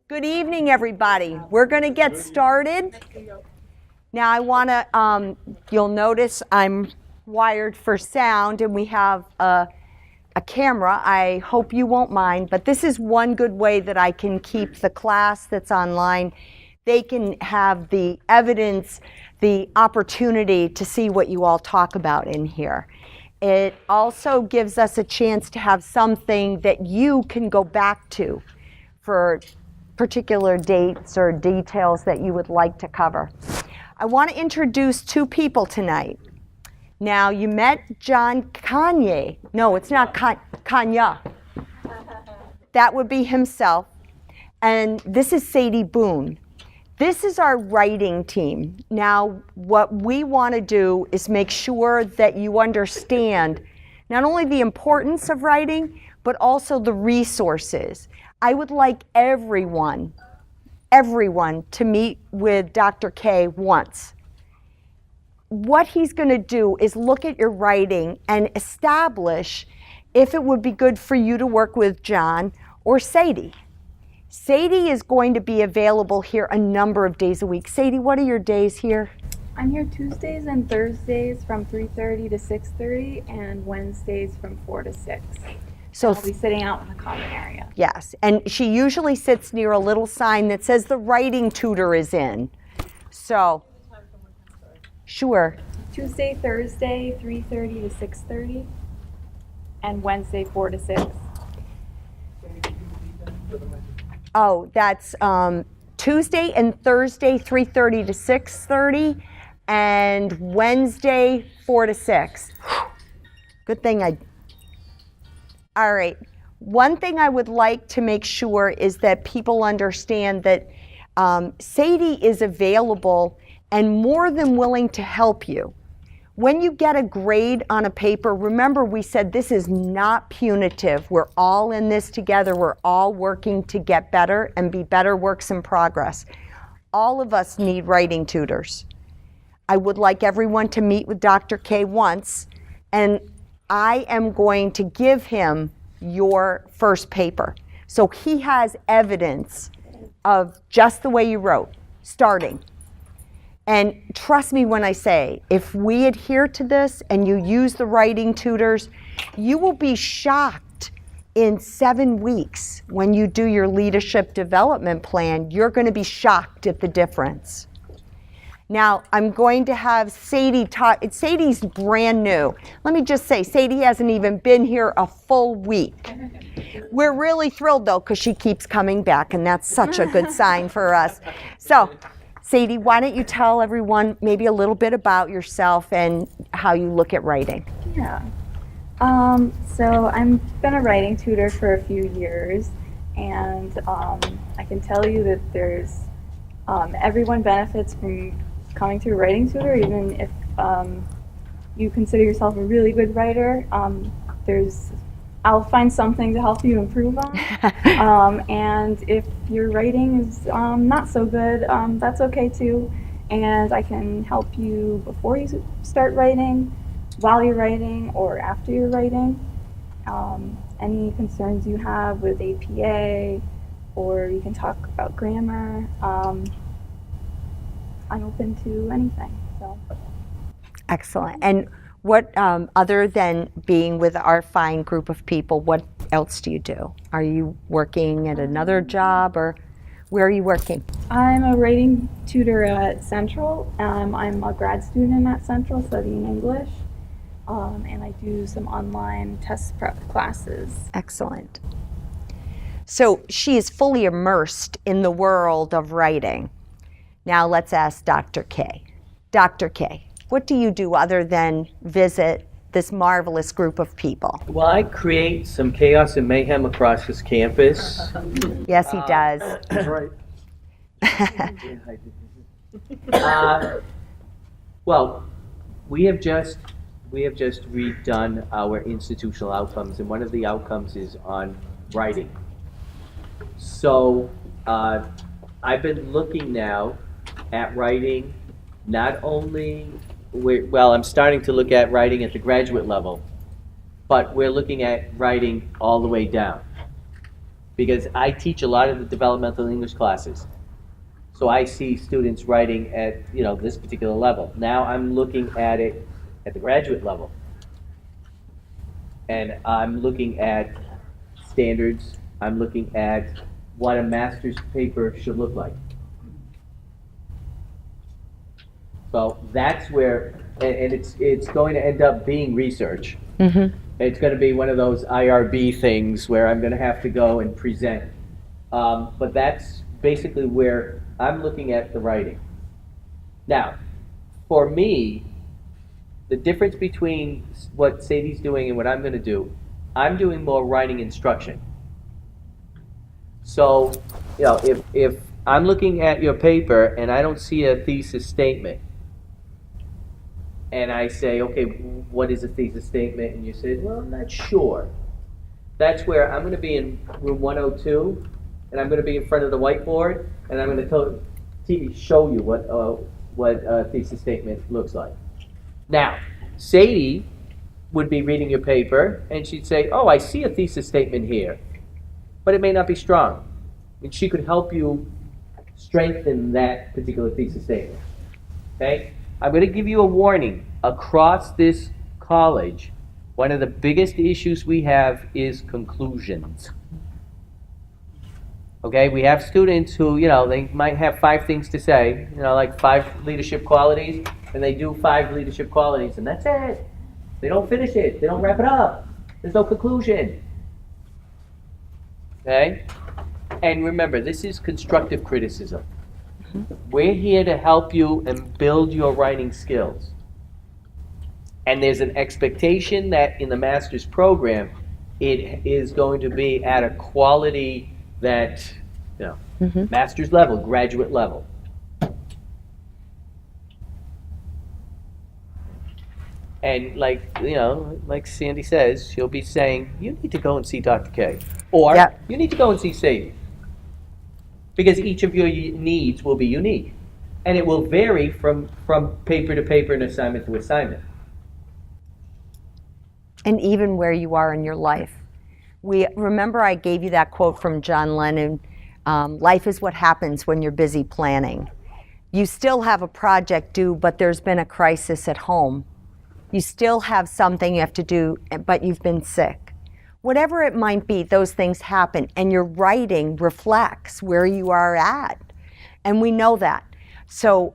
Good evening, everybody. We're going to get started. Now, I want to, you'll notice I'm wired for sound and we have a camera. I hope you won't mind, but this is one good way that I can keep the class that's online. They can have the evidence, the opportunity to see what you all talk about in here. It also gives us a chance to have something that you can go back to for particular dates or details that you would like to cover. I want to introduce two people tonight. Now, you met John Coyne. No, it's not Coyne. That would be himself. And this is Sadie Boone. This is our writing team. Now, what we want to do is make sure that you understand not only the importance of writing, but also the resources. I would like everyone to meet with Dr. K once. What he's going to do is look at your writing and establish if it would be good for you to work with John or Sadie. Sadie is going to be available here a number of days a week. Sadie, what are your days here? I'm here Tuesdays and Thursdays from 3:30 to 6:30 and Wednesdays from 4 to 6. So I'll be sitting out in the common area. Yes, and she usually sits near a little sign that says the writing tutor is in. So, sure. Tuesday, Thursday, 3:30 to 6:30, and Wednesday, 4 to 6. Oh, that's Tuesday and Thursday, 3:30 to 6:30, and Wednesday, 4 to 6. Good thing All right. One thing I would like to make sure is that people understand that Sadie is available and more than willing to help you. When you get a grade on a paper, remember we said this is not punitive. We're all in this together. We're all working to get better and be better works in progress. All of us need writing tutors. I would like everyone to meet with Dr. K once, and I am going to give him your first paper. So he has evidence of just the way you wrote, starting. And trust me when I say, if we adhere to this and you use the writing tutors, you will be shocked in 7 weeks when you do your leadership development plan. You're going to be shocked at the difference. Now, I'm going to have Sadie talk. Sadie's brand new. Let me just say, Sadie hasn't even been here a full week. We're really thrilled, though, because she keeps coming back, and that's such a good sign for us. So, Sadie, why don't you tell everyone maybe a little bit about yourself and how you look at writing? Yeah. So I've been a writing tutor for a few years, and I can tell you that there's everyone benefits from coming to a writing tutor, even if you consider yourself a really good writer. I'll find something to help you improve on. And if your writing is not so good, that's okay too. And I can help you before you start writing, while you're writing, or after you're writing. Any concerns you have with APA, or you can talk about grammar. I'm open to anything. So. Excellent. And what, other than being with our fine group of people, what else do you do? Are you working at another job, or where are you working? I'm a writing tutor at Central. I'm a grad student at Central studying English, and I do some online test prep classes. Excellent. So she is fully immersed in the world of writing. Now let's ask Dr. K. Dr. K, what do you do other than visit this marvelous group of people? Well, I create some chaos and mayhem across this campus. Yes, he does. That's right. Well, we have just redone our institutional outcomes, and one of the outcomes is on writing. So I've been looking now at writing, not only, I'm starting to look at writing at the graduate level, but we're looking at writing all the way down. because I teach a lot of the developmental English classes. So I see students writing at, this particular level. Now I'm looking at it at the graduate level. And I'm looking at standards. I'm looking at what a master's paper should look like. So that's where, and it's going to end up being research. Mm-hmm. It's going to be one of those IRB things where I'm going to have to go and present. But that's basically where I'm looking at the writing. Now, for me, the difference between what Sadie's doing and what I'm going to do, I'm doing more writing instruction. So, if I'm looking at your paper and I don't see a thesis statement, and I say, okay, what is a thesis statement? And you say, well, I'm not sure. That's where I'm going to be in room 102, and I'm going to be in front of the whiteboard, and I'm going to show you what a thesis statement looks like. Now, Sadie would be reading your paper, and she'd say, oh, I see a thesis statement here, but it may not be strong. And she could help you strengthen that particular thesis statement. Okay? I'm going to give you a warning. Across this college, one of the biggest issues we have is conclusions. Okay? We have students who, they might have 5 things to say, like 5 leadership qualities, and they do 5 leadership qualities, and that's it. They don't finish it. They don't wrap it up. There's no conclusion. Okay? And remember, this is constructive criticism. We're here to help you and build your writing skills. And there's an expectation that in the master's program, it is going to be at a quality that, master's level, graduate level. And like Sandi says, she'll be saying, you need to go and see Dr. K. Or you need to go and see Sadie. Because each of your needs will be unique. And it will vary from paper to paper and assignment to assignment. And even where you are in your life. Remember I gave you that quote from John Lennon, life is what happens when you're busy planning. You still have a project due, but there's been a crisis at home. You still have something you have to do, but you've been sick. Whatever it might be, those things happen, and your writing reflects where you are at. And we know that. So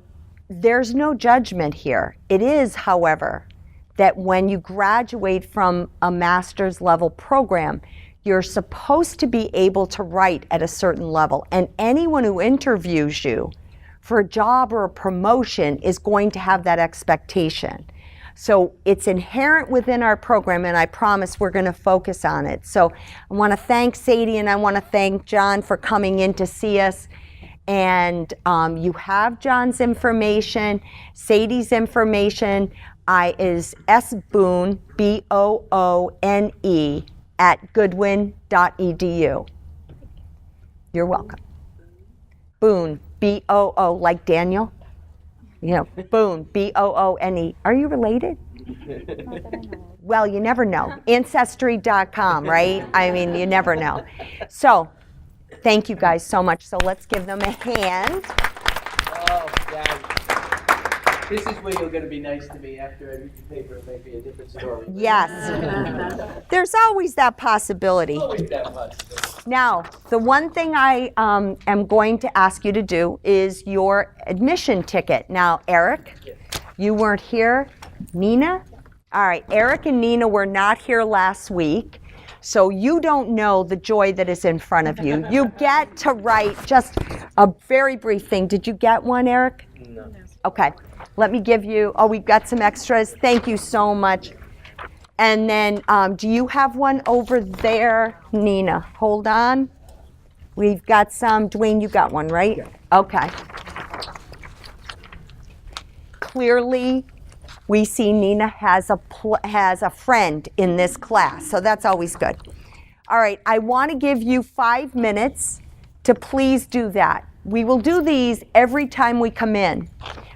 there's no judgment here. It is, however, that when you graduate from a master's level program, you're supposed to be able to write at a certain level. And anyone who interviews you for a job or a promotion is going to have that expectation. So it's inherent within our program, and I promise we're going to focus on it. So I want to thank Sadie and I want to thank John for coming in to see us. And you have John's information, Sadie's information is sboone, B-O-O-N-E, @goodwin.edu. You're welcome. Boone, B-O-O, like Daniel? Boone, B-O-O-N-E. Are you related? Not that I know of. Well, you never know. Ancestry.com, right? I mean, you never know. So, thank you guys so much. So let's give them a hand. Oh, guys. This is where you're going to be nice to me after I read the paper. It may be a different story. Yes. There's always that possibility. Always that possibility. Now, the one thing I am going to ask you to do is your admission ticket. Now, Eric, you weren't here. Nina? All right, Eric and Nina were not here last week, so you don't know the joy that is in front of you. You get to write just a very brief thing. Did you get one, Eric? No. Okay, let me give you, we've got some extras. Thank you so much. And then, do you have one over there, Nina? Hold on. We've got some. Dwayne, you got one, right? Yeah. Okay. Clearly, we see Nina has a friend in this class, so that's always good. All right, I want to give you 5 minutes to please do that. We will do these every time we come in.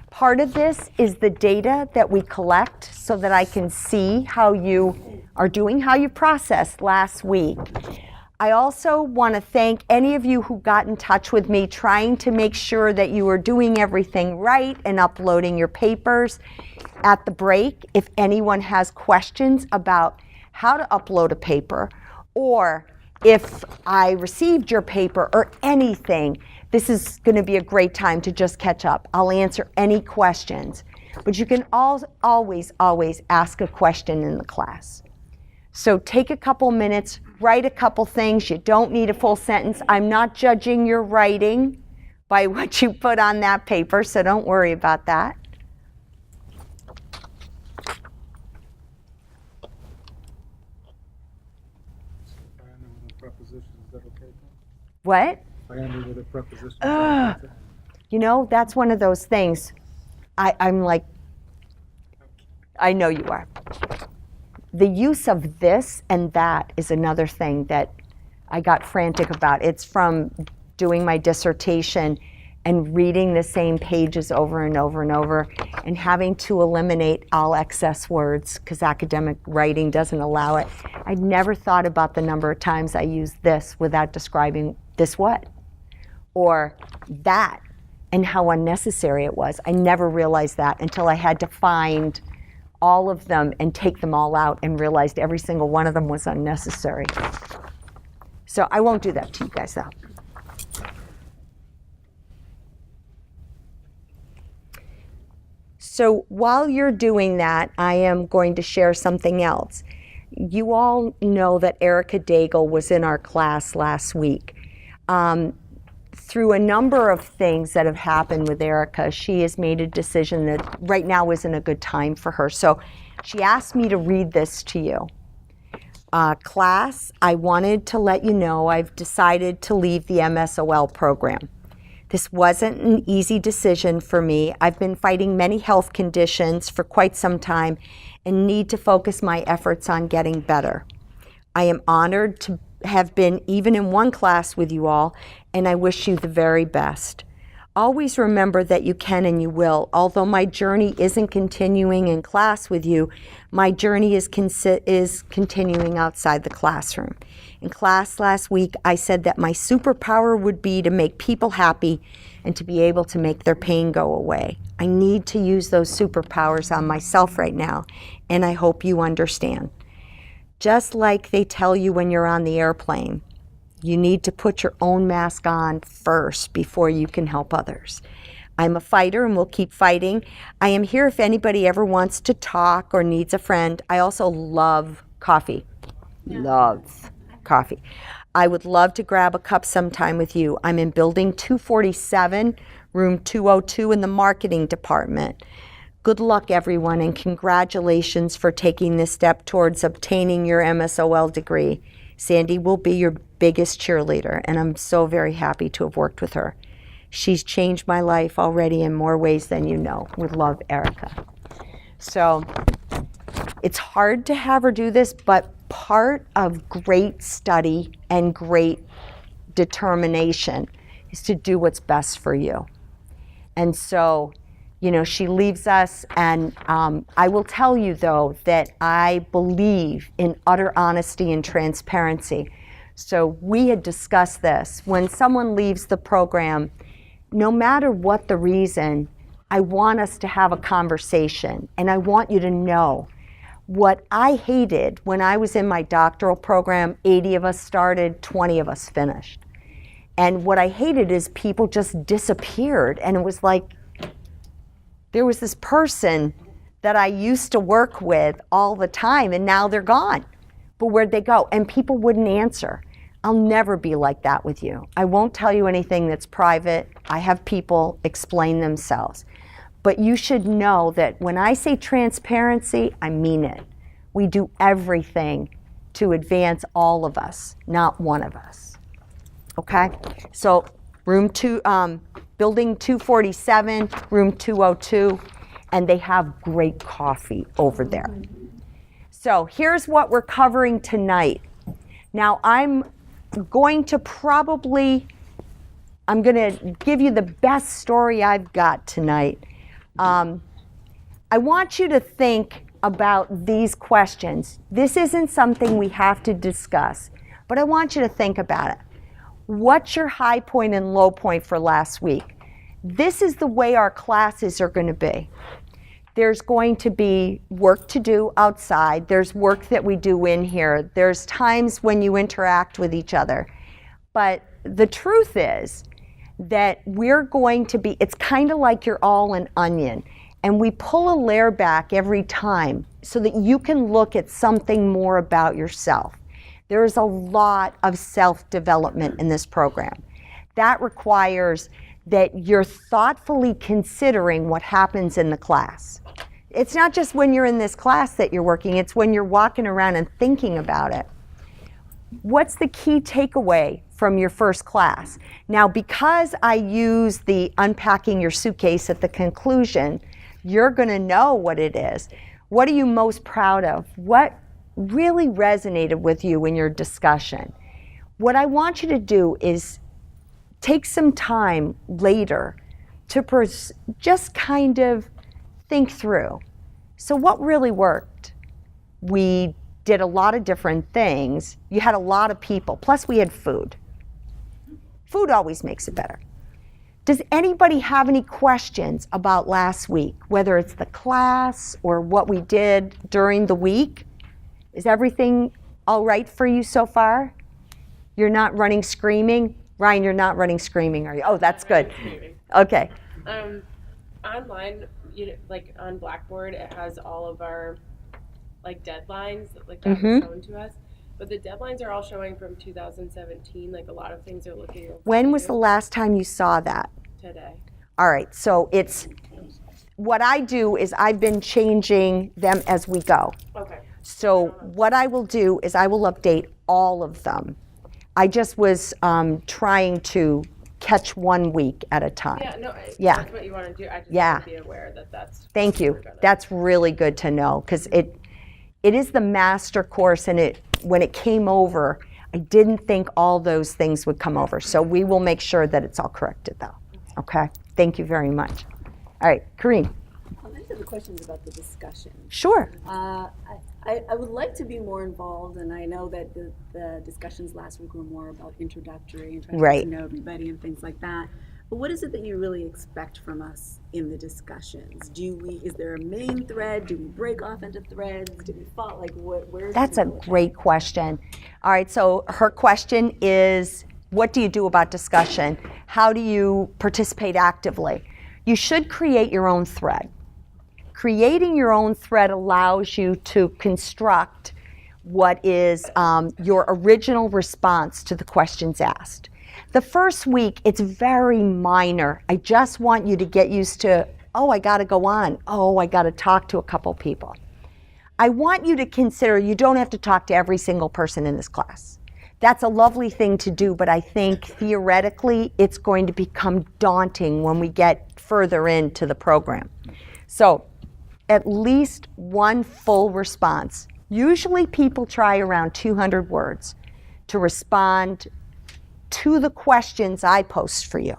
Part of this is the data that we collect so that I can see how you are doing, how you processed last week. I also want to thank any of you who got in touch with me trying to make sure that you were doing everything right and uploading your papers. At the break, if anyone has questions about how to upload a paper, or if I received your paper or anything, this is going to be a great time to just catch up. I'll answer any questions. But you can always ask a question in the class. So take a couple minutes, write a couple things. You don't need a full sentence. I'm not judging your writing by what you put on that paper, so don't worry about that. If I end it with a preposition, is that okay? What? If I end it with a preposition, is that okay? You know, that's one of those things. I'm like, I know you are. The use of this and that is another thing that I got frantic about. It's from doing my dissertation and reading the same pages over and over and over and having to eliminate all excess words because academic writing doesn't allow it. I'd never thought about the number of times I used this without describing this what or that and how unnecessary it was. I never realized that until I had to find all of them and take them all out and realized every single one of them was unnecessary. So I won't do that to you guys though. So while you're doing that, I am going to share something else. You all know that Erika Daigle was in our class last week. Through a number of things that have happened with Erika, she has made a decision that right now isn't a good time for her. So she asked me to read this to you. Class, I wanted to let you know I've decided to leave the MSOL program. This wasn't an easy decision for me. I've been fighting many health conditions for quite some time and need to focus my efforts on getting better. I am honored to have been even in one class with you all, and I wish you the very best. Always remember that you can and you will. Although my journey isn't continuing in class with you, my journey is continuing outside the classroom. In class last week, I said that my superpower would be to make people happy and to be able to make their pain go away. I need to use those superpowers on myself right now, and I hope you understand. Just like they tell you when you're on the airplane, you need to put your own mask on first before you can help others. I'm a fighter and will keep fighting. I am here if anybody ever wants to talk or needs a friend. I also love coffee. Love coffee. I would love to grab a cup sometime with you. I'm in building 247, room 202 in the marketing department. Good luck, everyone, and congratulations for taking this step towards obtaining your MSOL degree. Sandi will be your biggest cheerleader, and I'm so very happy to have worked with her. She's changed my life already in more ways than you know. With love, Erika. So it's hard to have her do this, but part of great study and great determination is to do what's best for you. And so, you know, she leaves us, and I will tell you, though, that I believe in utter honesty and transparency. So we had discussed this. When someone leaves the program, no matter what the reason, I want us to have a conversation, and I want you to know what I hated when I was in my doctoral program. 80 of us started, 20 of us finished. And what I hated is people just disappeared, and it was like, there was this person that I used to work with all the time, and now they're gone. But where'd they go? And people wouldn't answer. I'll never be like that with you. I won't tell you anything that's private. I have people explain themselves. But you should know that when I say transparency, I mean it. We do everything to advance all of us, not one of us. Okay? So building 247, room 202, and they have great coffee over there. So here's what we're covering tonight. Now I'm going to give you the best story I've got tonight. I want you to think about these questions. This isn't something we have to discuss, but I want you to think about it. What's your high point and low point for last week? This is the way our classes are going to be. There's going to be work to do outside. There's work that we do in here. There's times when you interact with each other. But the truth is that we're going to be, it's kind of like you're all an onion. And we pull a layer back every time so that you can look at something more about yourself. There is a lot of self-development in this program. That requires that you're thoughtfully considering what happens in the class. It's not just when you're in this class that you're working, it's when you're walking around and thinking about it. What's the key takeaway from your first class? Now, because I use the unpacking your suitcase at the conclusion, you're going to know what it is. What are you most proud of? What really resonated with you in your discussion? What I want you to do is take some time later to just kind of think through. So what really worked? We did a lot of different things. You had a lot of people, plus we had food. Food always makes it better. Does anybody have any questions about last week, whether it's the class or what we did during the week? Is everything all right for you so far? You're not running screaming? Ryan, you're not running screaming, are you? Oh, that's good. Okay. Online, like on Blackboard, it has all of our like deadlines like that was shown to us. But the deadlines are all showing from 2017. Like a lot of things are looking over. When was the last time you saw that? Today. All right, so it's, what I do is I've been changing them as we go. Okay. So what I will do is I will update all of them. I just was trying to catch 1 week at a time. Yeah, no, Yeah. that's what you want to do. I just Yeah. want to be aware that that's. Thank you. That's really good to know, because it is the master course, and when it came over, I didn't think all those things would come over. So we will make sure that it's all corrected, though. Okay? Thank you very much. All right, Corinne. I have a question about the discussion. Sure. I would like to be more involved, and I know that the discussions last week were more about introductory and trying to Right. get to know everybody and things like that. But what is it that you really expect from us in the discussions? Is there a main thread? Do we break off into threads? Do we follow, like, where? That's a great question. All right, so her question is, what do you do about discussion? How do you participate actively? You should create your own thread. Creating your own thread allows you to construct what is your original response to the questions asked. The first week, it's very minor. I just want you to get used to, oh, I got to go on. Oh, I got to talk to a couple people. I want you to consider you don't have to talk to every single person in this class. That's a lovely thing to do, but I think theoretically it's going to become daunting when we get further into the program. So at least one full response. Usually people try around 200 words to respond to the questions I post for you.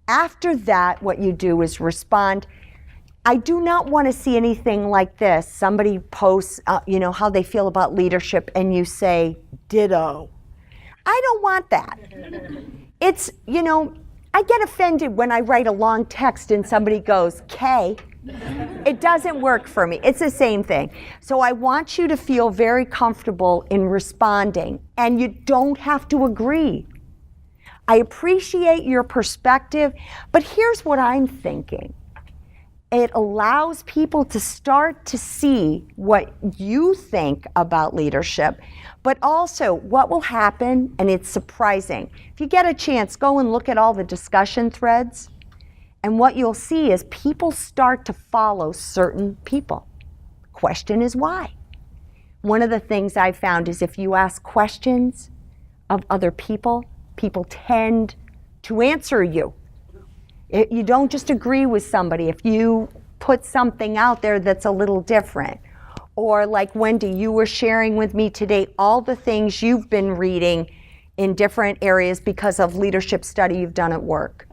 After that, what you do is respond. I do not want to see anything like this. Somebody posts, how they feel about leadership, and you say, ditto. I don't want that. It's, I get offended when I write a long text and somebody goes, K. It doesn't work for me. It's the same thing. So I want you to feel very comfortable in responding, and you don't have to agree. I appreciate your perspective, but here's what I'm thinking. It allows people to start to see what you think about leadership, but also what will happen, and it's surprising. If you get a chance, go and look at all the discussion threads, and what you'll see is people start to follow certain people. The question is why? One of the things I've found is if you ask questions of other people, people tend to answer you. You don't just agree with somebody if you put something out there that's a little different. Or like Wendy, you were sharing with me today all the things you've been reading in different areas because of leadership study you've done at work.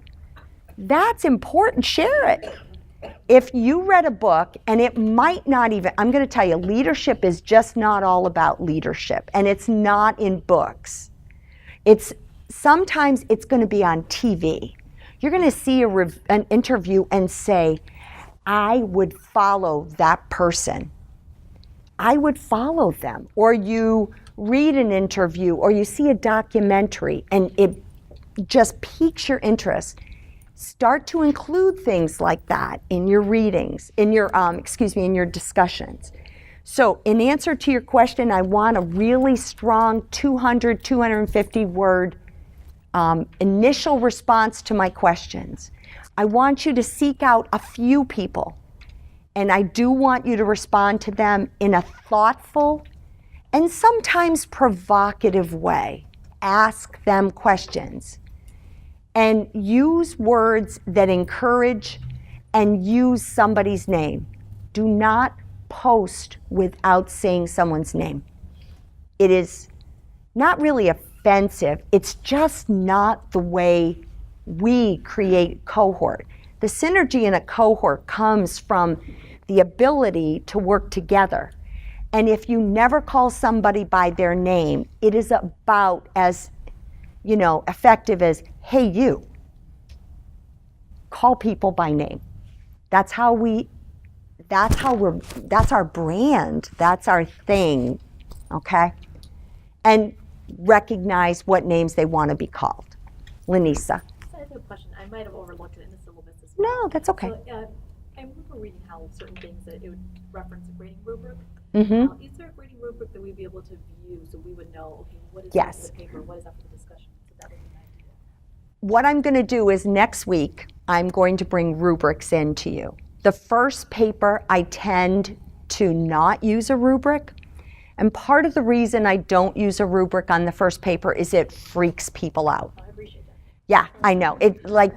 That's important. Share it. If you read a book, and it might not even, I'm going to tell you, leadership is just not all about leadership, and it's not in books. Sometimes it's going to be on TV. You're going to see an interview and say, I would follow that person. I would follow them. Or you read an interview or you see a documentary and it just piques your interest. Start to include things like that in your readings, in your, in your discussions. So in answer to your question, I want a really strong 200, 250 word initial response to my questions. I want you to seek out a few people, and I do want you to respond to them in a thoughtful and sometimes provocative way. Ask them questions and use words that encourage and use somebody's name. Do not post without saying someone's name. It is not really offensive. It's just not the way we create cohort. The synergy in a cohort comes from the ability to work together. And if you never call somebody by their name, it is about as, effective as, hey, you. Call people by name. That's our brand. That's our thing, okay? And recognize what names they want to be called. Lanisa. I have a question. I might have overlooked it in the civil business. As well. No, that's okay. So, I remember reading how certain things that it would reference a grading rubric. Mm-hmm. Is there a grading rubric that we'd be able to view so we would know, okay, what is Yes. that for the paper, what is that for the discussion? So that would be an idea. What I'm going to do is next week, I'm going to bring rubrics in to you. The first paper, I tend to not use a rubric. And part of the reason I don't use a rubric on the first paper is it freaks people out. I appreciate that. Yeah, I know.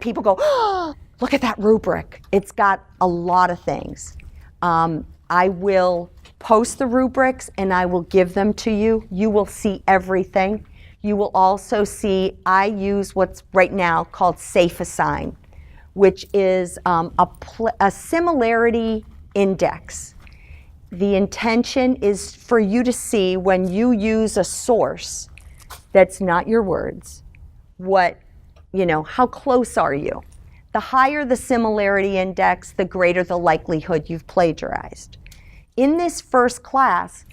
People go, oh, look at that rubric. It's got a lot of things. I will post the rubrics and I will give them to you. You will see everything. You will also see, I use what's right now called Safe Assign, which is a similarity index. The intention is for you to see when you use a source that's not your words, how close are you? The higher the similarity index, the greater the likelihood you've plagiarized. In this first class,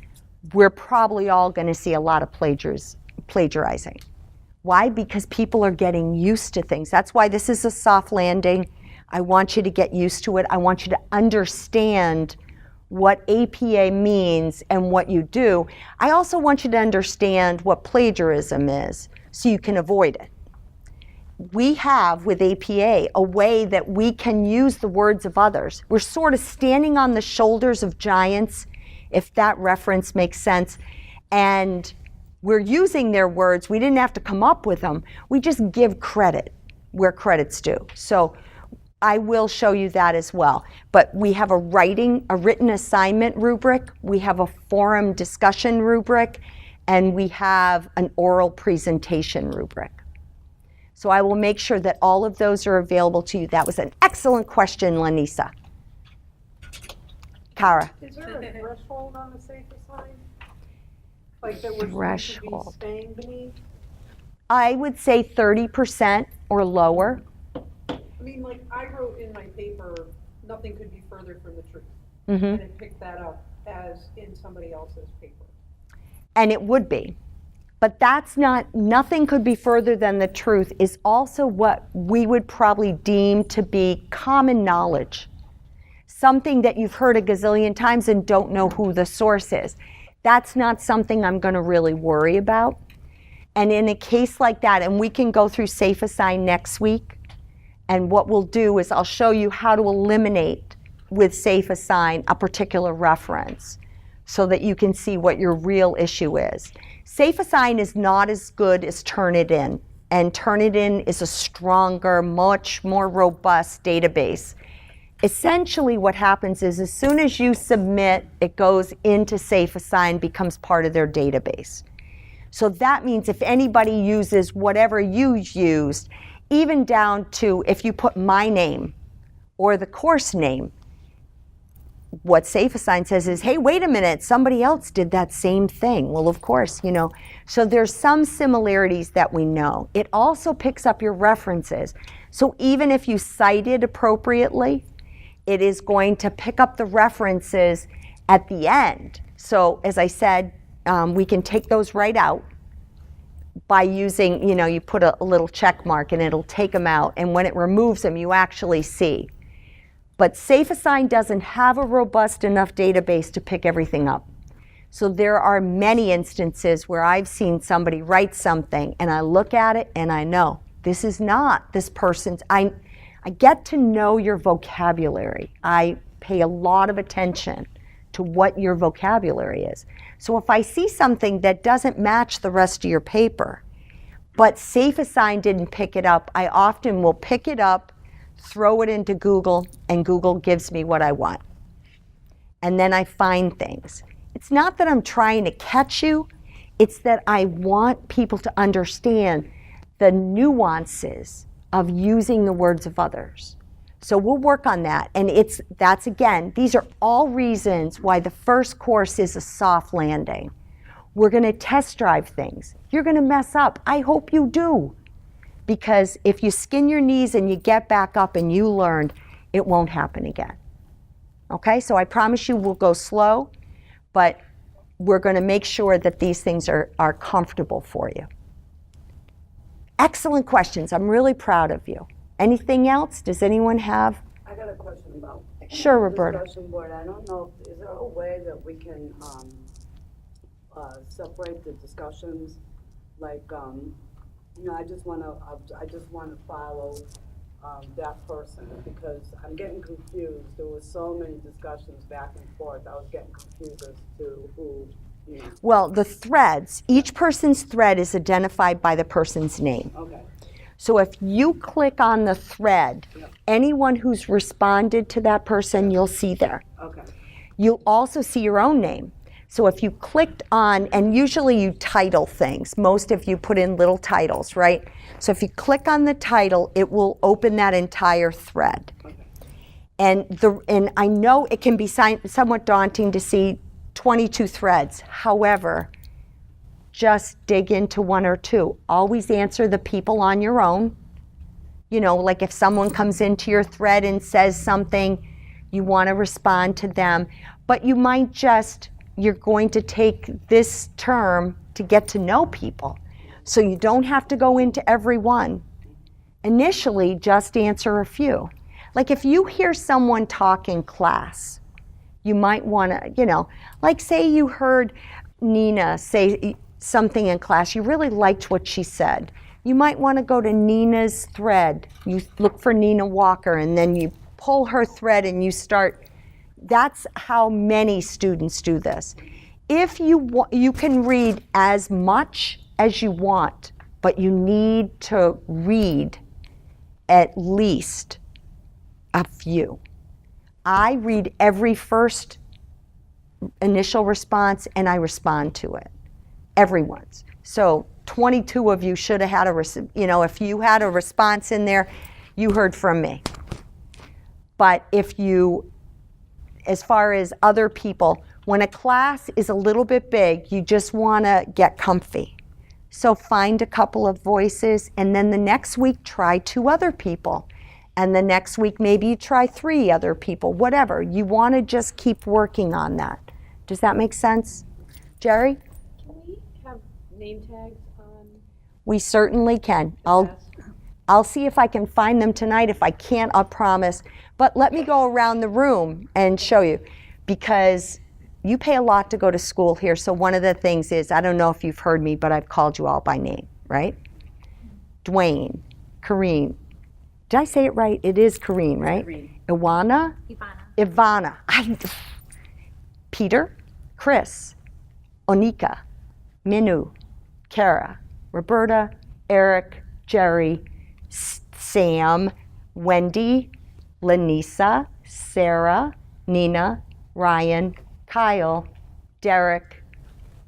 we're probably all going to see a lot of plagiarizing. Why? Because people are getting used to things. That's why this is a soft landing. I want you to get used to it. I want you to understand what APA means and what you do. I also want you to understand what plagiarism is so you can avoid it. We have with APA a way that we can use the words of others. We're sort of standing on the shoulders of giants, if that reference makes sense, and we're using their words. We didn't have to come up with them. We just give credit where credit's due. So I will show you that as well. But we have a written assignment rubric, we have a forum discussion rubric, and we have an oral presentation rubric. So I will make sure that all of those are available to you. That was an excellent question, Lanisa. Kara. Is there a threshold on the safe assign? Like that we're supposed to be staying beneath? I would say 30% or lower. I mean, like I wrote in my paper, nothing could be further from the truth. Mm-hmm. And it picked that up as in somebody else's paper. And it would be. But that's nothing could be further than the truth is also what we would probably deem to be common knowledge. Something that you've heard a gazillion times and don't know who the source is. That's not something I'm going to really worry about. And in a case like that, and we can go through Safe Assign next week, and what we'll do is I'll show you how to eliminate with Safe Assign a particular reference so that you can see what your real issue is. Safe Assign is not as good as Turnitin, and Turnitin is a stronger, much more robust database. Essentially what happens is as soon as you submit, it goes into Safe Assign, becomes part of their database. So that means if anybody uses whatever you used, even down to if you put my name or the course name. What Safe Assign says is, hey, wait a minute, somebody else did that same thing. Well, of course, you know. So there's some similarities that we know. It also picks up your references. So even if you cite it appropriately, it is going to pick up the references at the end. So as I said, we can take those right out by using, you know, you put a little check mark and it'll take them out. And when it removes them, you actually see. But Safe Assign doesn't have a robust enough database to pick everything up. So there are many instances where I've seen somebody write something and I look at it and I know this is not this person's. I get to know your vocabulary. I pay a lot of attention to what your vocabulary is. So if I see something that doesn't match the rest of your paper, but Safe Assign didn't pick it up, I often will pick it up, throw it into Google, and Google gives me what I want. And then I find things. It's not that I'm trying to catch you, it's that I want people to understand the nuances of using the words of others. So we'll work on that. And that's again, these are all reasons why the first course is a soft landing. We're gonna test drive things. You're gonna mess up. I hope you do. Because if you skin your knees and you get back up and you learned, it won't happen again. Okay, so I promise you we'll go slow, but we're gonna make sure that these things are comfortable for you. Excellent questions, I'm really proud of you. Anything else? Does anyone have? I got a question about. Sure, Roberta. Discussion board. I don't know, is there a way that we can separate the discussions? Like, you know, I just want to follow that person because I'm getting confused. There was so many discussions back and forth. I was getting confused as to who, you know. Well, the threads, each person's thread is identified by the person's name. Okay. So if you click on the thread, anyone who's responded to that person, you'll see there. Okay. You'll also see your own name. So if you clicked on, and usually you title things, most of you put in little titles, right? So if you click on the title, it will open that entire thread. Okay. And I know it can be somewhat daunting to see 22 threads. However, just dig into one or two. Always answer the people on your own. You know, like if someone comes into your thread and says something, you want to respond to them. But you might just, you're going to take this term to get to know people. So you don't have to go into every one. Initially, just answer a few. Like if you hear someone talk in class, you might want to, you know, like say you heard Nina say something in class, you really liked what she said. You might want to go to Nina's thread. You look for Nina Walker and then you pull her thread and you start. That's how many students do this. If you can read as much as you want, but you need to read at least a few. I read every first initial response and I respond to it. Everyone's. So 22 of you should have had if you had a response in there, you heard from me. But if you, as far as other people, when a class is a little bit big, you just want to get comfy. So find a couple of voices and then the next week try 2 other people. And the next week maybe you try 3 other people, whatever. You want to just keep working on that. Does that make sense? Jerry? Name tags on? We certainly can. I'll see if I can find them tonight. If I can't, I'll promise. But let me go around the room and show you, because you pay a lot to go to school here. So one of the things is, I don't know if you've heard me, but I've called you all by name, right? Dwayne, Kareen. Did I say it right? It is Kareen, right? Kareen. Ivana? Ivana. Peter, Chris, Onika, Minu, Kara, Roberta, Eric, Jerry, Sam, Wendy, Lanisa, Sarah, Nina, Ryan, Kyle, Derek,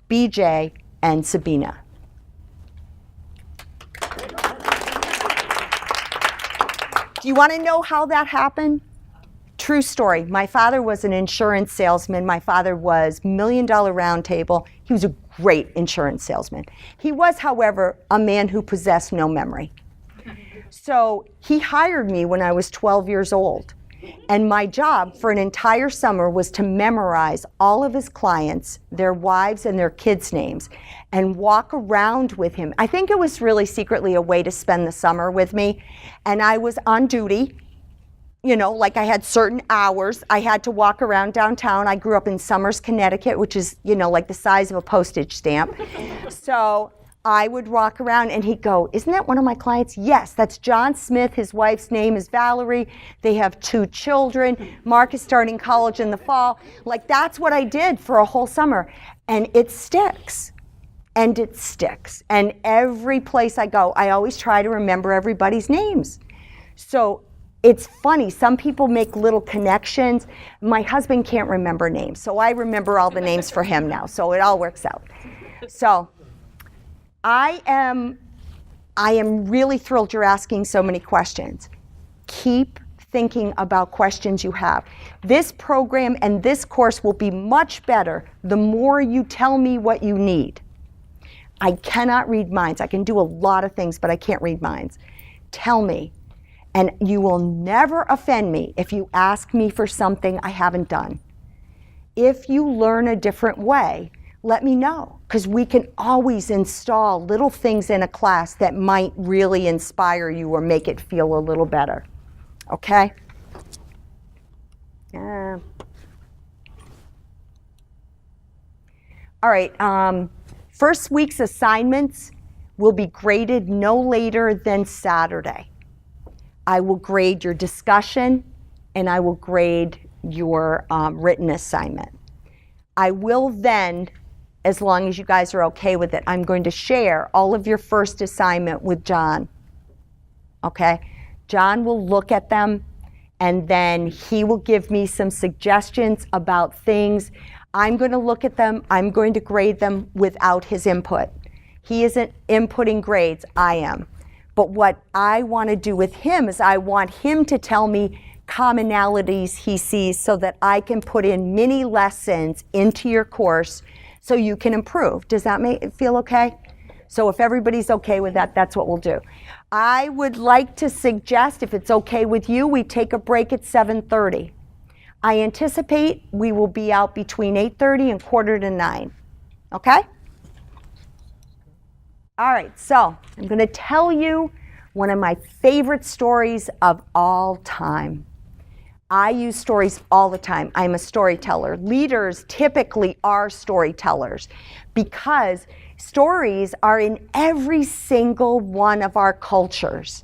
BJ, and Sabina. Do you want to know how that happened? True story. My father was an insurance salesman. My father was $1 Million Round Table. He was a great insurance salesman. He was, however, a man who possessed no memory. So he hired me when I was 12 years old. And my job for an entire summer was to memorize all of his clients, their wives and their kids' names, and walk around with him. I think it was really secretly a way to spend the summer with me. And I was on duty. You know, like I had certain hours. I had to walk around downtown. I grew up in Somers, Connecticut, which is, you know, like the size of a postage stamp. So I would walk around and he'd go, isn't that one of my clients? Yes, that's John Smith. His wife's name is Valerie. They have 2 children. Mark is starting college in the fall. Like, that's what I did for a whole summer. And it sticks. And it sticks. And every place I go, I always try to remember everybody's names. So it's funny, some people make little connections. My husband can't remember names, so I remember all the names for him now, so it all works out. So I am really thrilled you're asking so many questions. Keep thinking about questions you have. This program and this course will be much better the more you tell me what you need. I cannot read minds. I can do a lot of things, but I can't read minds. Tell me. And you will never offend me if you ask me for something I haven't done. If you learn a different way, let me know, because we can always install little things in a class that might really inspire you or make it feel a little better. Okay? Yeah. All right. First week's assignments will be graded no later than Saturday. I will grade your discussion, and I will grade your written assignment. I will then, as long as you guys are okay with it, I'm going to share all of your first assignment with John. Okay? John will look at them, and then he will give me some suggestions about things. I'm going to look at them. I'm going to grade them without his input. He isn't inputting grades. I am. But what I want to do with him is I want him to tell me commonalities he sees so that I can put in mini lessons into your course so you can improve. Does that make it feel okay? So if everybody's okay with that, that's what we'll do. I would like to suggest, if it's okay with you, we take a break at 7:30. I anticipate we will be out between 8:30 and 8:45. Okay? All right, so I'm going to tell you one of my favorite stories of all time. I use stories all the time. I'm a storyteller. Leaders typically are storytellers because stories are in every single one of our cultures.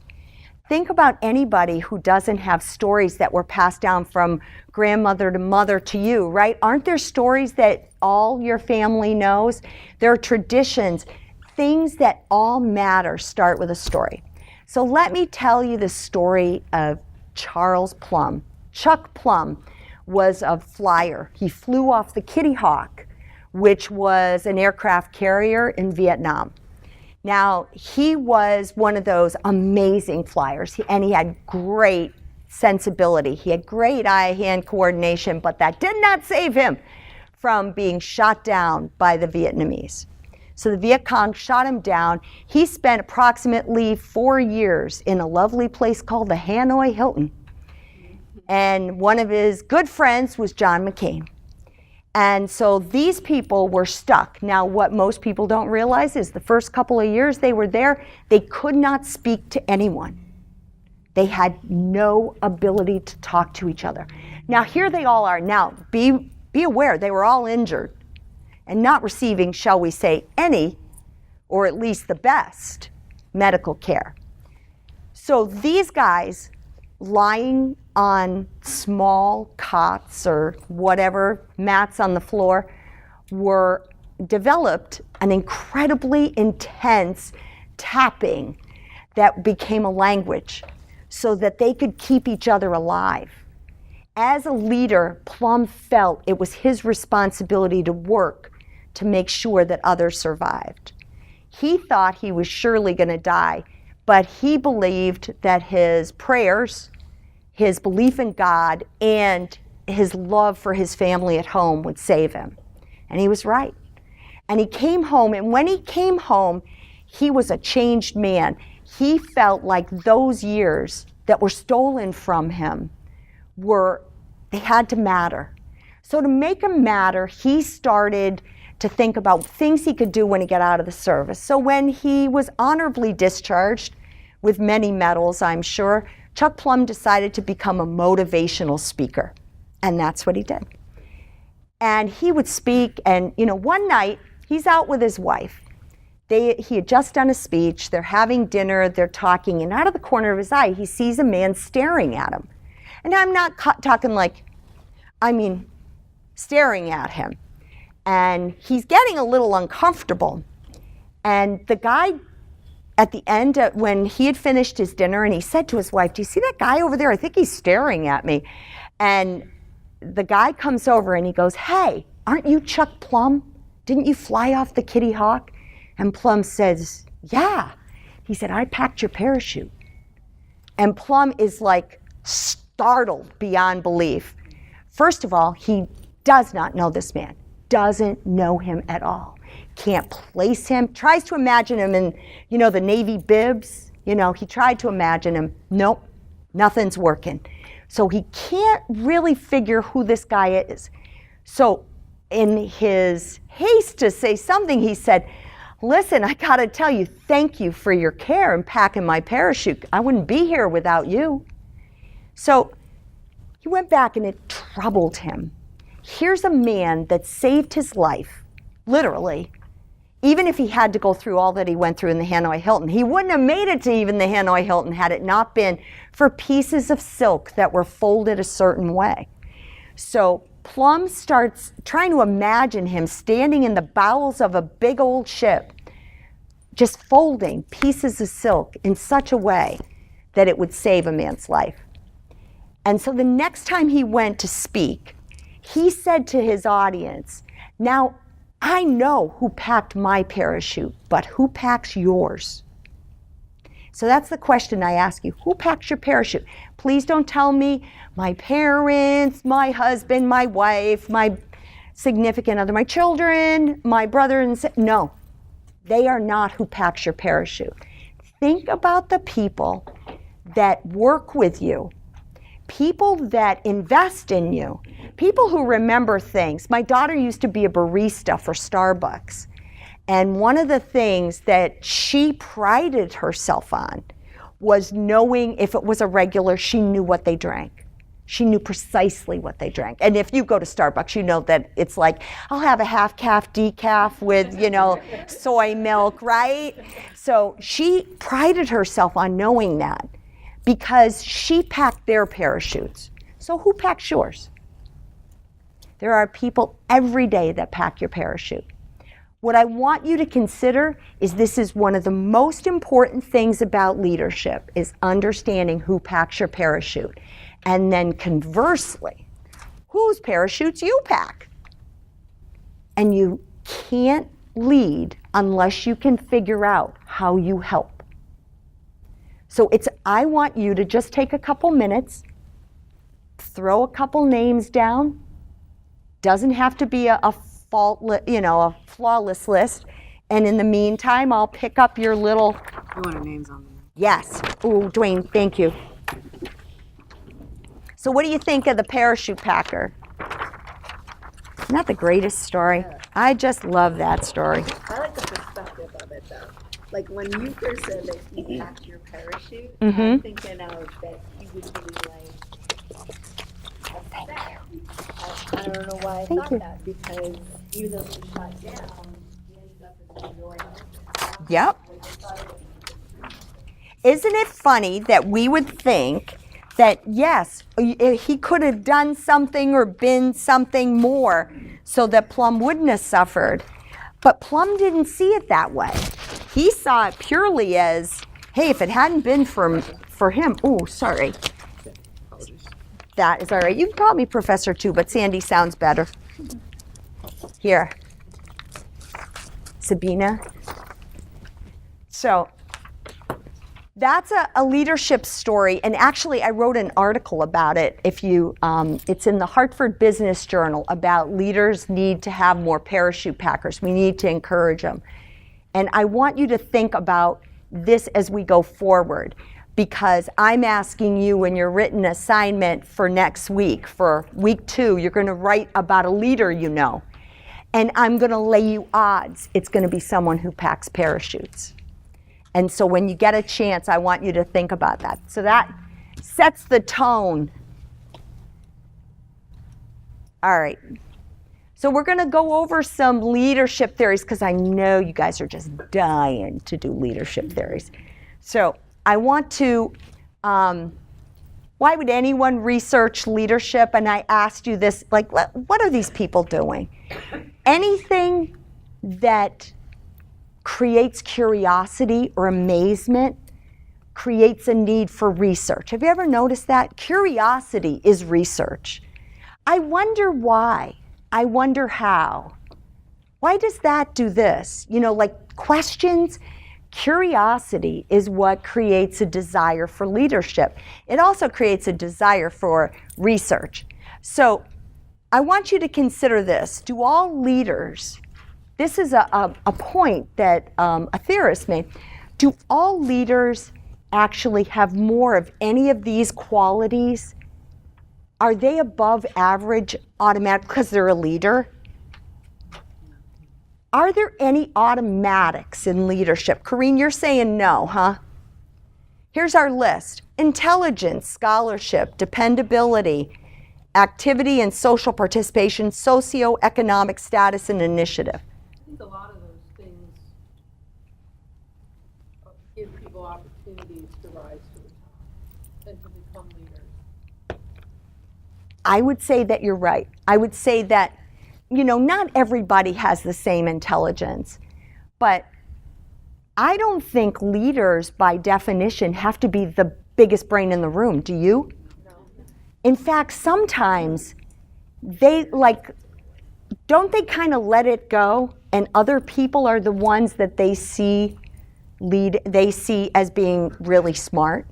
Think about anybody who doesn't have stories that were passed down from grandmother to mother to you, right? Aren't there stories that all your family knows? There are traditions. Things that all matter start with a story. So let me tell you the story of Charles Plum. Chuck Plum was a flyer. He flew off the Kitty Hawk, which was an aircraft carrier in Vietnam. Now, he was one of those amazing flyers, and he had great sensibility. He had great eye-hand coordination, but that did not save him from being shot down by the Vietnamese. So the Viet Cong shot him down. He spent approximately 4 years in a lovely place called the Hanoi Hilton. And one of his good friends was John McCain. And so these people were stuck. Now, what most people don't realize is the first couple of years they were there, they could not speak to anyone. They had no ability to talk to each other. Now, here they all are. Now, be aware, they were all injured and not receiving, shall we say, any, or at least the best, medical care. So these guys lying on small cots or whatever, mats on the floor, developed an incredibly intense tapping that became a language so that they could keep each other alive. As a leader, Plum felt it was his responsibility to work to make sure that others survived. He thought he was surely going to die, but he believed that his prayers, his belief in God and his love for his family at home would save him. And he was right. And he came home, and when he came home, he was a changed man. He felt like those years that were stolen from him they had to matter. So to make them matter, he started to think about things he could do when he got out of the service. So when he was honorably discharged with many medals, I'm sure, Chuck Plum decided to become a motivational speaker. And that's what he did. And he would speak, and one night, he's out with his wife. He had just done a speech, they're having dinner, they're talking, and out of the corner of his eye, he sees a man staring at him. And I'm not talking staring at him. And he's getting a little uncomfortable. And the guy, at the end, when he had finished his dinner, and he said to his wife, "Do you see that guy over there? I think he's staring at me." And the guy comes over and he goes, "Hey, aren't you Chuck Plum? Didn't you fly off the Kitty Hawk?" And Plum says, "Yeah." He said, "I packed your parachute." And Plum is like startled beyond belief. First of all, he does not know this man, doesn't know him at all, can't place him, tries to imagine him in, the Navy bibs. He tried to imagine him. Nope, nothing's working. So he can't really figure who this guy is. So in his haste to say something, he said, "Listen, I gotta tell you, thank you for your care in packing my parachute. I wouldn't be here without you." So he went back and it troubled him. Here's a man that saved his life, literally. Even if he had to go through all that he went through in the Hanoi Hilton, he wouldn't have made it to even the Hanoi Hilton had it not been for pieces of silk that were folded a certain way. So Plum starts trying to imagine him standing in the bowels of a big old ship, just folding pieces of silk in such a way that it would save a man's life. And so the next time he went to speak, he said to his audience, "Now, I know who packed my parachute, but who packs yours?" So that's the question I ask you. Who packs your parachute? Please don't tell me my parents, my husband, my wife, my significant other, my children, my brother and sister. No, they are not who packs your parachute. Think about the people that work with you, people that invest in you, people who remember things. My daughter used to be a barista for Starbucks. And one of the things that she prided herself on was knowing if it was a regular, she knew what they drank. She knew precisely what they drank. And if you go to Starbucks, you know that it's like, I'll have a half-calf decaf with, soy milk, right? So she prided herself on knowing that because she packed their parachutes. So who packs yours? There are people every day that pack your parachute. What I want you to consider is this is one of the most important things about leadership is understanding who packs your parachute. And then conversely, whose parachutes you pack. And you can't lead unless you can figure out how you help. So I want you to just take a couple minutes, throw a couple names down. Doesn't have to be a flawless list. And in the meantime, I'll pick up your little. You want our names on there? Yes. Oh, Dwayne, thank you. So what do you think of the parachute packer? Isn't that the greatest story? I just love that story. I like the perspective of it, though. Like when you first said that you packed your parachute, Mm-hmm. I'm thinking of that you would be like, I don't know why I Thank thought you. that, because even though he shot down, he ended up in New York. Yep. Isn't it funny that we would think that, yes, he could have done something or been something more so that Plum wouldn't have suffered. But Plum didn't see it that way. He saw it purely as, hey, if it hadn't been for him, oh, sorry. That is all right. You can call me Professor too, but Sandy sounds better. Here. Sabina. So, That's a leadership story, and actually I wrote an article about it. If you, it's in the Hartford Business Journal about leaders need to have more parachute packers. We need to encourage them. And I want you to think about this as we go forward, because I'm asking you in your written assignment for next week, for week 2, you're going to write about a leader you know. And I'm going to lay you odds it's going to be someone who packs parachutes. And so when you get a chance, I want you to think about that. So that sets the tone. All right. So we're going to go over some leadership theories, because I know you guys are just dying to do leadership theories. So I want to, why would anyone research leadership? And I asked you this, like, what are these people doing? Anything that creates curiosity or amazement creates a need for research. Have you ever noticed that? Curiosity is research. I wonder why. I wonder how. Why does that do this? You know, like questions, curiosity is what creates a desire for leadership. It also creates a desire for research. So I want you to consider this. Do all leaders, this is a point that a theorist made, do all leaders actually have more of any of these qualities? Are they above average automatic because they're a leader? Are there any automatics in leadership? Corinne, you're saying no, huh? Here's our list. Intelligence, scholarship, dependability, activity and social participation, socioeconomic status and initiative. I think a lot of those things give people opportunities to rise to the top and to become leaders. I would say that you're right. I would say that, you know, not everybody has the same intelligence, but I don't think leaders by definition have to be the biggest brain in the room. Do you? No. In fact, sometimes they don't they kind of let it go, and other people are the ones that they see as being really smart?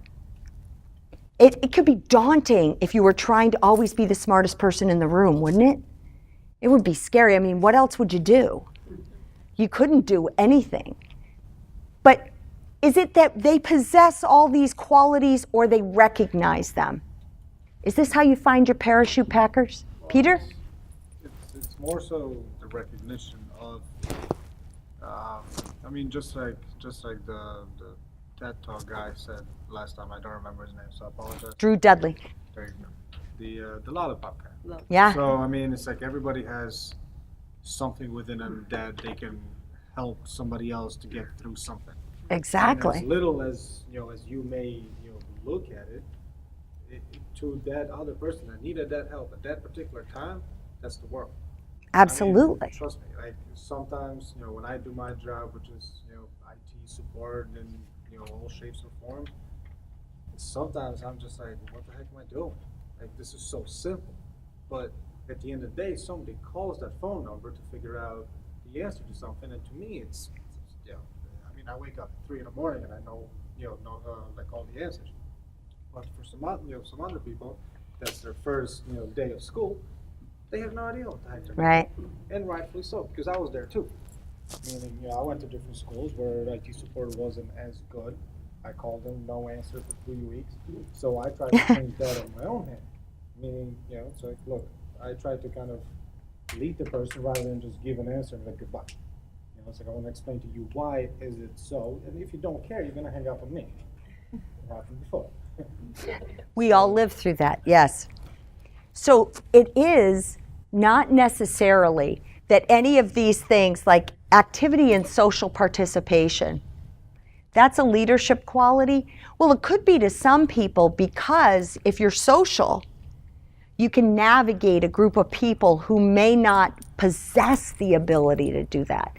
It could be daunting if you were trying to always be the smartest person in the room, wouldn't it? It would be scary. I mean, what else would you do? You couldn't do anything. But is it that they possess all these qualities or they recognize them? Is this how you find your parachute packers? Peter? It's more so the recognition of, I mean, just like the TED Talk guy said last time, I don't remember his name, so I apologize. Drew Dudley. There you go. The Lollipop guy. Yeah. So, I mean, it's like everybody has something within them that they can help somebody else to get through something. Exactly. And as little as, as you may, look at it, to that other person that needed that help at that particular time, that's the world. Absolutely. I mean, trust me, like sometimes, when I do my job, which is, IT support in, all shapes and forms, sometimes I'm just like, what the heck am I doing? Like, this is so simple. But at the end of the day, somebody calls that phone number to figure out the answer to something, and to me, it's I mean, I wake up at 3 in the morning and I know, like all the answers. But for some other people, that's their first, day of school, they have no idea what the heck they're doing. Right. And rightfully so, because I was there too. Meaning, I went to different schools where IT support wasn't as good. I called them, no answer for 3 weeks. So I tried to change that on my own hand. Meaning, it's like, look, I tried to kind of lead the person rather than just give an answer and like goodbye. It's like, I want to explain to you why is it so, and if you don't care, you're going to hang up on me. It happened before. We all live through that, yes. So it is not necessarily that any of these things like activity and social participation, that's a leadership quality. Well, it could be to some people, because if you're social, you can navigate a group of people who may not possess the ability to do that.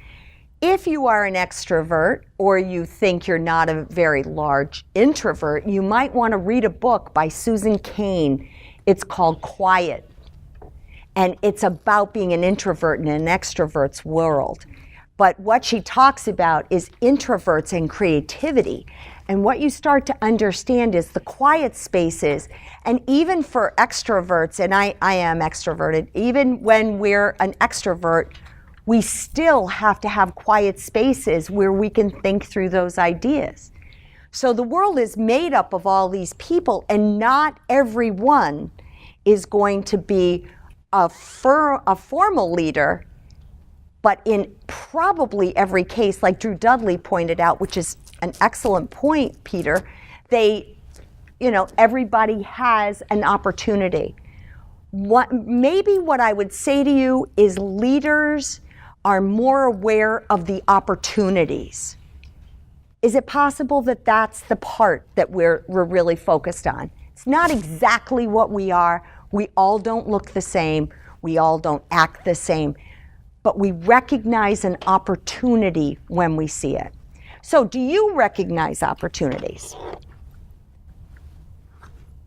If you are an extrovert or you think you're not a very large introvert, you might want to read a book by Susan Cain. It's called Quiet. And it's about being an introvert in an extrovert's world. But what she talks about is introverts and creativity. And what you start to understand is the quiet spaces, and even for extroverts, and I am extroverted, even when we're an extrovert, we still have to have quiet spaces where we can think through those ideas. So the world is made up of all these people, and not everyone is going to be a formal leader, but in probably every case, like Drew Dudley pointed out, which is an excellent point, Peter, everybody has an opportunity. Maybe what I would say to you is leaders are more aware of the opportunities. Is it possible that that's the part that we're really focused on? It's not exactly what we are. We all don't look the same. We all don't act the same. But we recognize an opportunity when we see it. So do you recognize opportunities?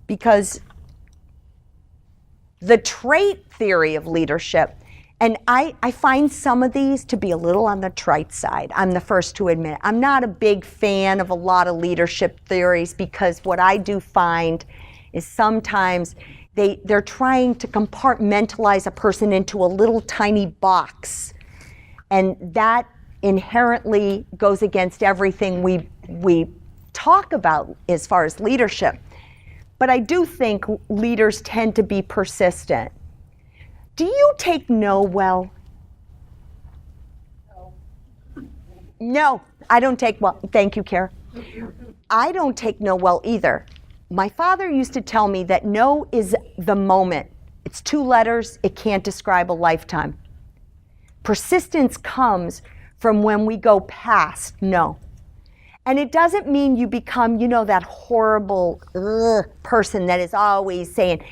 Because the trait theory of leadership, and I find some of these to be a little on the trite side. I'm the first to admit it. I'm not a big fan of a lot of leadership theories, because what I do find is sometimes they're trying to compartmentalize a person into a little tiny box. And that inherently goes against everything we talk about as far as leadership. But I do think leaders tend to be persistent. Do you take no well? No, I don't take well. Thank you, Kara. I don't take no well either. My father used to tell me that no is the moment. It's 2 letters. It can't describe a lifetime. Persistence comes from when we go past no. And it doesn't mean you become, that horrible person that is always saying,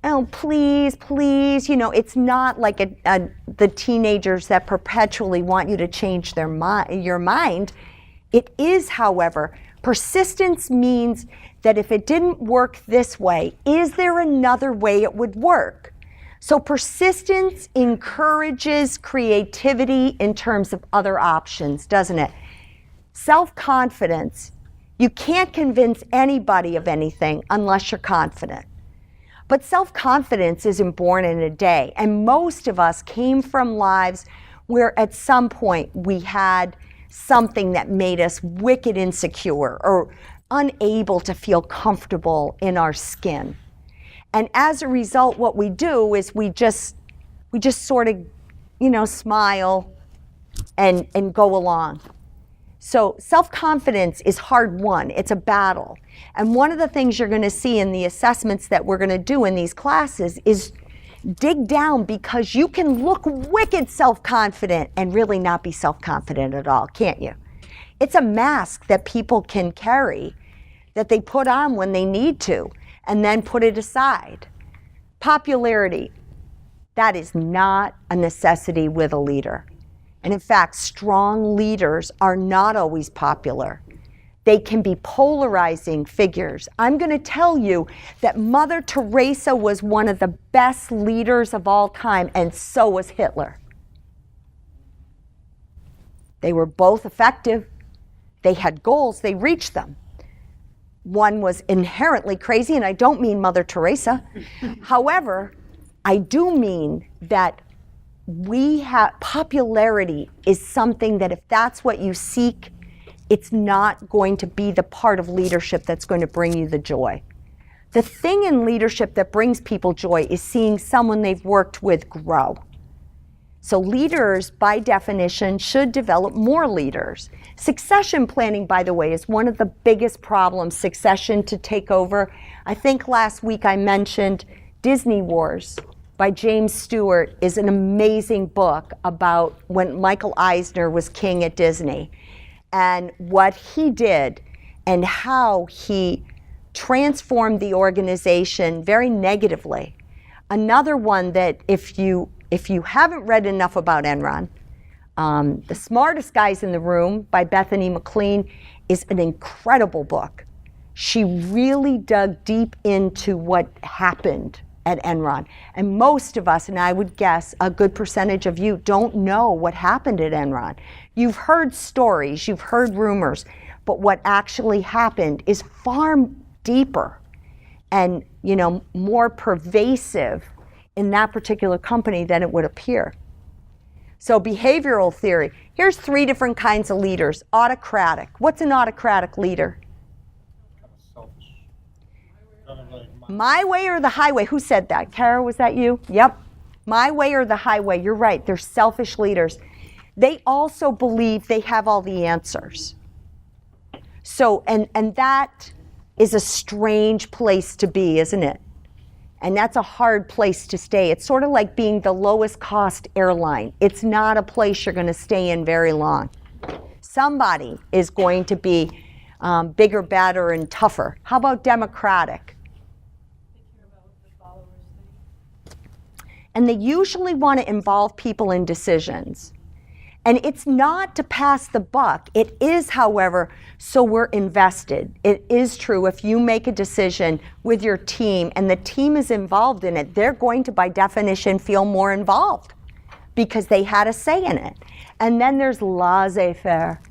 oh, please, please. It's not like the teenagers that perpetually want you to change your mind. It is, however, persistence means that if it didn't work this way, is there another way it would work? So persistence encourages creativity in terms of other options, doesn't it? Self-confidence, you can't convince anybody of anything unless you're confident. But self-confidence isn't born in a day, and most of us came from lives where at some point we had something that made us wicked insecure or unable to feel comfortable in our skin. And as a result, what we do is we just sort of, smile and go along. So self-confidence is hard won. It's a battle. And one of the things you're going to see in the assessments that we're going to do in these classes is dig down, because you can look wicked self-confident and really not be self-confident at all, can't you? It's a mask that people can carry, that they put on when they need to, and then put it aside. Popularity, that is not a necessity with a leader. And in fact, strong leaders are not always popular. They can be polarizing figures. I'm going to tell you that Mother Teresa was one of the best leaders of all time, and so was Hitler. They were both effective. They had goals. They reached them. One was inherently crazy, and I don't mean Mother Teresa. However, I do mean that popularity is something that if that's what you seek, it's not going to be the part of leadership that's going to bring you the joy. The thing in leadership that brings people joy is seeing someone they've worked with grow. So leaders, by definition, should develop more leaders. Succession planning, by the way, is one of the biggest problems, succession to take over. I think last week I mentioned Disney Wars by James Stewart is an amazing book about when Michael Eisner was king at Disney and what he did and how he transformed the organization very negatively. Another one that if you haven't read enough about Enron, The Smartest Guys in the Room by Bethany McLean is an incredible book. She really dug deep into what happened at Enron. And most of us, and I would guess a good percentage of you, don't know what happened at Enron. You've heard stories, you've heard rumors, but what actually happened is far deeper and, you know, more pervasive in that particular company than it would appear. So behavioral theory, here's 3 different kinds of leaders. Autocratic. What's an autocratic leader? Kind of selfish. Kind of like My way or the highway? Who said that? Kara, was that you? Yep. My way or the highway. You're right. They're selfish leaders. They also believe they have all the answers. So, and that is a strange place to be, isn't it? And that's a hard place to stay. It's sort of like being the lowest cost airline. It's not a place you're going to stay in very long. Somebody is going to be bigger, badder, and tougher. How about democratic? And they usually want to involve people in decisions. And it's not to pass the buck. It is, however, so we're invested. It is true, if you make a decision with your team and the team is involved in it, they're going to, by definition, feel more involved because they had a say in it. And then there's laissez-faire.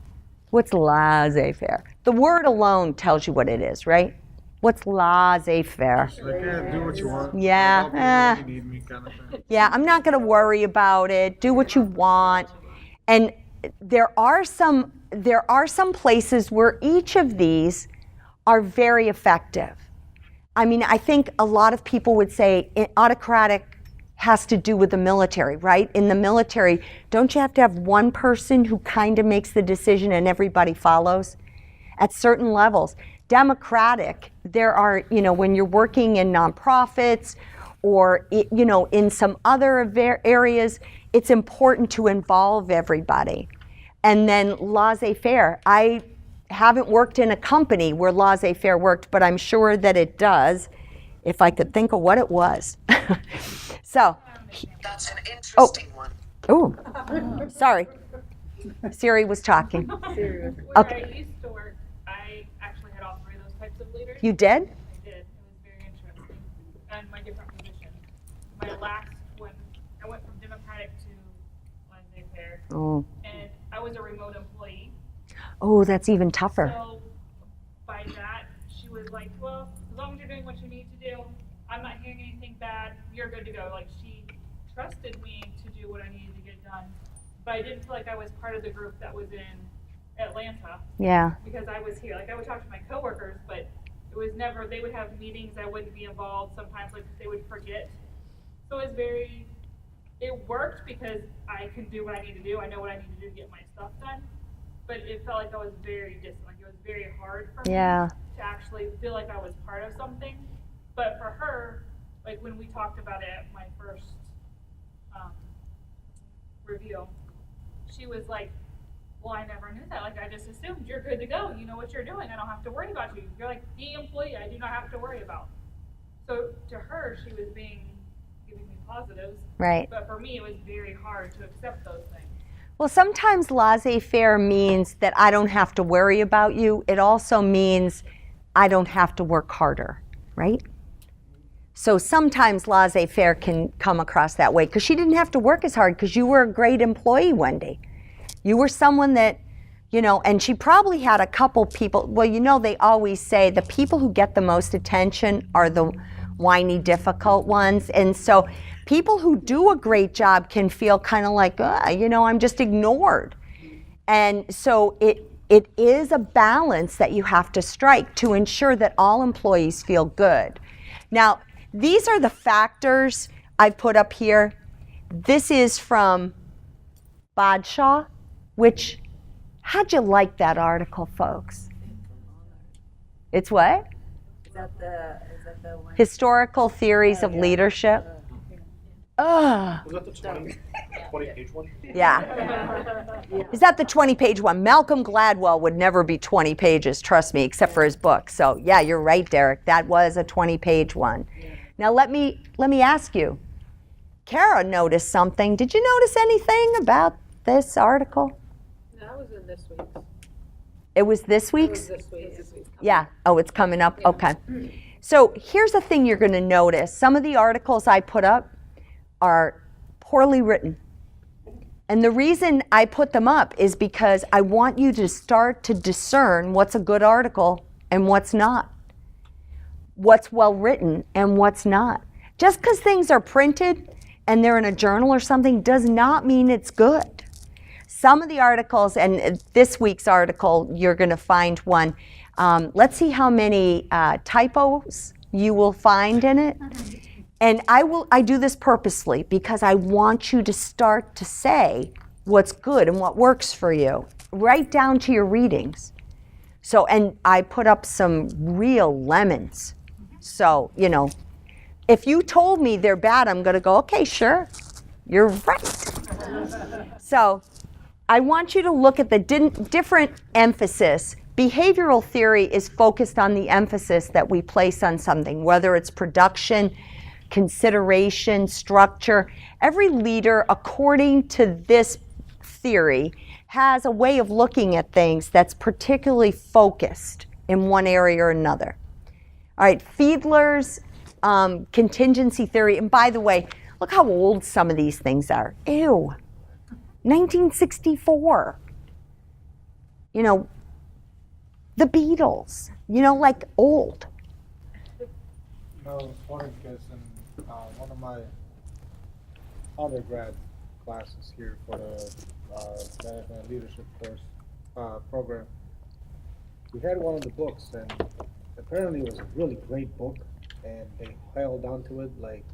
What's laissez-faire? The word alone tells you what it is, right? What's laissez-faire? like, yeah, do what you want. Yeah, Like, I'll be here when you need me, kind of thing. Yeah, I'm not going to worry about it. Do what you want. And there are some places where each of these are very effective. I mean, I think a lot of people would say autocratic has to do with the military, right? In the military, don't you have to have one person who kind of makes the decision and everybody follows? At certain levels. Democratic, there are, you know, when you're working in nonprofits or, you know, in some other areas, it's important to involve everybody. And then laissez-faire. I haven't worked in a company where laissez-faire worked, but I'm sure that it does, if I could think of what it was. So. That's an interesting one. Oh, sorry. Siri was talking. Where Okay. I used to work, I actually had all 3 of those types of leaders. You did? I did. It was very interesting. And my different positions. My last one, I went from Democratic to laissez-faire. Oh. And I was a remote employee. Oh, that's even tougher. So by that, she was like, well, as long as you're doing what you need to do, I'm not hearing anything bad, you're good to go. Like, she trusted me to do what I needed to get done. But I didn't feel like I was part of the group that was in Atlanta. Yeah. Because I was here. Like, I would talk to my coworkers, but it was never, they would have meetings, I wouldn't be involved. Sometimes, like, they would forget. So it was very, it worked because I can do what I need to do. I know what I need to do to get my stuff done. But it felt like I was very distant. Like, it was very hard for me Yeah. to actually feel like I was part of something. But for her, like, when we talked about it at my first review, she was like, well, I never knew that. Like, I just assumed you're good to go. You know what you're doing. I don't have to worry about you. You're like the employee I do not have to worry about. So to her, she was giving me positives. Right. But for me, it was very hard to accept those things. Well, sometimes laissez-faire means that I don't have to worry about you. It also means I don't have to work harder, right? So sometimes laissez-faire can come across that way because she didn't have to work as hard because you were a great employee, Wendy. You were someone that, you know, and she probably had a couple people. Well, you know, they always say the people who get the most attention are the whiny, difficult ones. And so people who do a great job can feel kind of like, you know, I'm just ignored. And so it is a balance that you have to strike to ensure that all employees feel good. Now, these are the factors I've put up here. This is from Badshaw, which, how'd you like that article, folks? It's what? Is that the one? Historical Theories of Leadership. Ugh. Was that the 20-page one? Yeah. Is that the 20-page one? Malcolm Gladwell would never be 20 pages, trust me, except for his book. So yeah, you're right, Derek. That was a 20-page one. Now let me ask you. Kara noticed something. Did you notice anything about this article? That was in this week's. It was this week's? This week's. Yeah. Oh, it's coming up. Okay. So here's the thing you're going to notice. Some of the articles I put up are poorly written. And the reason I put them up is because I want you to start to discern what's a good article and what's not. What's well written and what's not. Just because things are printed and they're in a journal or something does not mean it's good. Some of the articles, and this week's article, you're going to find one. Let's see how many typos you will find in it. And I do this purposely because I want you to start to say what's good and what works for you, right down to your readings. So, and I put up some real lemons. So, you know, if you told me they're bad, I'm going to go, okay, sure, you're right. So I want you to look at the different emphasis. Behavioral theory is focused on the emphasis that we place on something, whether it's production, consideration, structure. Every leader, according to this theory, has a way of looking at things that's particularly focused in one area or another. All right, Fiedler's contingency theory, and by the way, look how old some of these things are. Ew, 1964. You know, the Beatles, you know, like old. No, it's funny because in one of my undergrad classes here for the management and leadership course program, we had one of the books, and apparently it was a really great book, and they held on to it like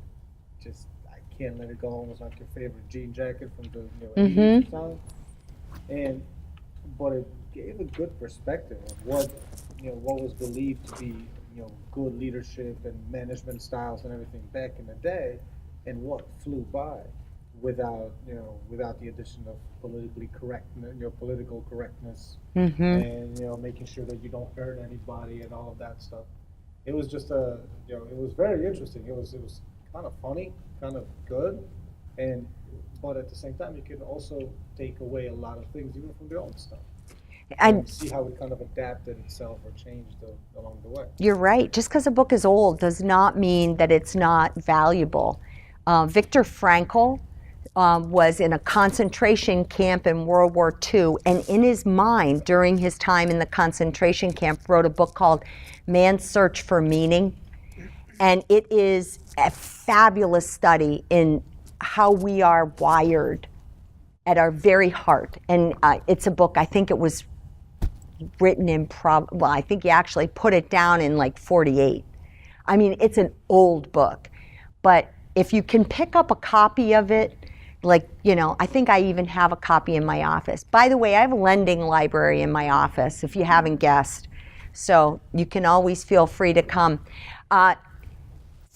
just I can't let it go, almost like your favorite jean jacket from the 80s or something. But it gave a good perspective of what what was believed to be good leadership and management styles and everything back in the day, and what flew by without the addition of political correctness and making sure that you don't hurt anybody and all of that stuff. It was just it was very interesting. It was kind of funny, kind of good, but at the same time you can also take away a lot of things even from the old stuff. And see how it kind of adapted itself or changed along the way. You're right. Just because a book is old does not mean that it's not valuable. Viktor Frankl was in a concentration camp in World War II, and in his mind, during his time in the concentration camp, wrote a book called Man's Search for Meaning. And it is a fabulous study in how we are wired at our very heart. And it's a book, I think it was written in I think he actually put it down in like 48. I mean, it's an old book, but if you can pick up a copy of it, I think I even have a copy in my office. By the way, I have a lending library in my office if you haven't guessed, so you can always feel free to come.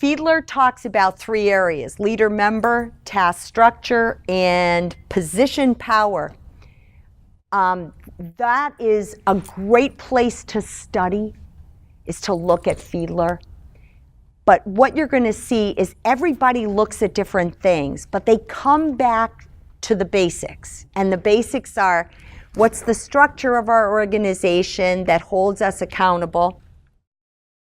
Fiedler talks about 3 areas: leader member, task structure, and position power. That is a great place to study, is to look at Fiedler. But what you're going to see is everybody looks at different things, but they come back to the basics. And the basics are, what's the structure of our organization that holds us accountable?